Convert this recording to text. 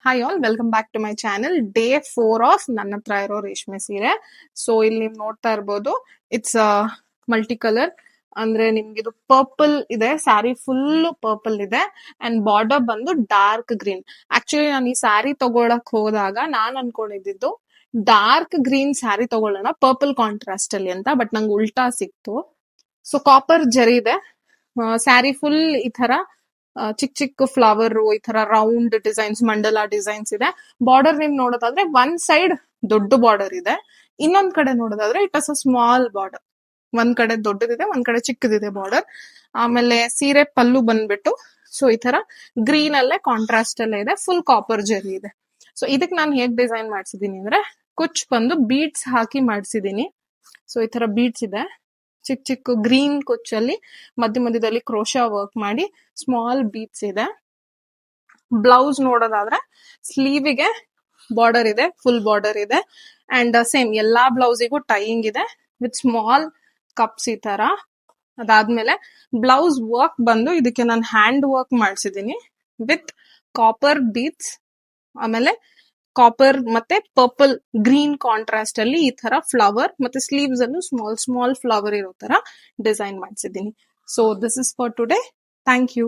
Hi all, welcome back to my channel. Day 4 of ನನ್ನ ಹತ್ರ ಇರೋ ರೇಷ್ಮೆ ಸೀರೆ. ಸೊ ಇಲ್ಲಿ ನೀವು ನೋಡ್ತಾ ಇರ್ಬೋದು, ಇಟ್ಸ್ ಮಲ್ಟಿ ಕಲರ್. ಅಂದ್ರೆ ನಿಮ್ಗಿದು ಪರ್ಪಲ್ ಇದೆ, ಸ್ಯಾರಿ ಫುಲ್ ಪರ್ಪಲ್ ಇದೆ ಅಂಡ್ ಬಾರ್ಡರ್ ಬಂದು ಡಾರ್ಕ್ ಗ್ರೀನ್. ಆಕ್ಚುಲಿ ನಾನು ಈ ಸ್ಯಾರಿ ತಗೊಳಕ್ ಹೋದಾಗ ನಾನ್ ಅನ್ಕೊಂಡಿದ್ದು ಡಾರ್ಕ್ ಗ್ರೀನ್ ಸ್ಯಾರಿ ತಗೊಳ್ಳೋಣ ಪರ್ಪಲ್ ಕಾಂಟ್ರಾಸ್ಟ್ ಅಲ್ಲಿ ಅಂತ, ಬಟ್ ನಂಗೆ ಉಲ್ಟಾ ಸಿಕ್ತು. ಸೊ ಕಾಪರ್ ಜರಿ ಇದೆ, ಸ್ಯಾರಿ ಫುಲ್ ಈ ತರ ಚಿಕ್ಕ ಚಿಕ್ಕ ಫ್ಲವರ್, ಈ ತರ ರೌಂಡ್ ಡಿಸೈನ್ಸ್, ಮಂಡಲಾ ಡಿಸೈನ್ಸ್ ಇದೆ. ಬಾರ್ಡರ್ ನಿಮ್ ನೋಡೋದಾದ್ರೆ ಒನ್ ಸೈಡ್ ದೊಡ್ಡ ಬಾರ್ಡರ್ ಇದೆ, ಇನ್ನೊಂದ್ ಕಡೆ ನೋಡೋದಾದ್ರೆ it as a small border. ಒಂದ್ ಕಡೆ ದೊಡ್ಡದಿದೆ, ಒಂದ್ ಕಡೆ ಚಿಕ್ಕದಿದೆ ಬಾರ್ಡರ್. ಆಮೇಲೆ ಸೀರೆ ಪಲ್ಲು ಬಂದ್ಬಿಟ್ಟು ಸೊ ಈ ತರ ಗ್ರೀನ್ ಅಲ್ಲೇ ಕಾಂಟ್ರಾಸ್ಟ್ ಅಲ್ಲೇ ಇದೆ, ಫುಲ್ ಕಾಪರ್ ಜರಿ ಇದೆ. ಸೊ ಇದಕ್ ನಾನು ಹೇಗ್ ಡಿಸೈನ್ ಮಾಡ್ಸಿದೀನಿ ಅಂದ್ರೆ, ಕುಚ್ ಬಂದು ಬೀಡ್ಸ್ ಹಾಕಿ ಮಾಡ್ಸಿದೀನಿ. ಸೊ ಈ ತರ ಬೀಡ್ಸ್ ಇದೆ, ಚಿಕ್ಕ ಚಿಕ್ಕ ಗ್ರೀನ್ ಕುಚ್ಚಲ್ಲಿ ಮಧ್ಯದಲ್ಲಿ ಕ್ರೋಶಾ ವರ್ಕ್ ಮಾಡಿ ಸ್ಮಾಲ್ ಬೀಡ್ಸ್ ಇದೆ. ಬ್ಲೌಸ್ ನೋಡೋದಾದ್ರೆ ಸ್ಲೀವಿಗೆ ಬಾರ್ಡರ್ ಇದೆ, ಫುಲ್ ಬಾರ್ಡರ್ ಇದೆ ಅಂಡ್ ಸೇಮ್ ಎಲ್ಲಾ ಬ್ಲೌಸಿಗೂ ಟೈಯಿಂಗ್ ಇದೆ ವಿತ್ ಸ್ಮಾಲ್ ಕಪ್ಸ್ ಈ ತರ. ಅದಾದ್ಮೇಲೆ ಬ್ಲೌಸ್ ವರ್ಕ್ ಬಂದು ಇದಕ್ಕೆ ನಾನು ಹ್ಯಾಂಡ್ ವರ್ಕ್ ಮಾಡ್ಸಿದೀನಿ ವಿತ್ ಕಾಪರ್ ಬೀಡ್ಸ್, ಆಮೇಲೆ ಕಾಪರ್ ಮತ್ತೆ ಪರ್ಪಲ್ ಗ್ರೀನ್ ಕಾಂಟ್ರಾಸ್ಟ್ ಅಲ್ಲಿ ಈ ತರ ಫ್ಲವರ್, ಮತ್ತೆ ಸ್ಲೀವ್ಸ್ ಅನ್ನು ಸ್ಮಾಲ್ ಸ್ಮಾಲ್ ಫ್ಲವರ್ ಇರೋ ತರ ಡಿಸೈನ್ ಮಾಡ್ಸಿದೀನಿ. So this is for today. Thank you.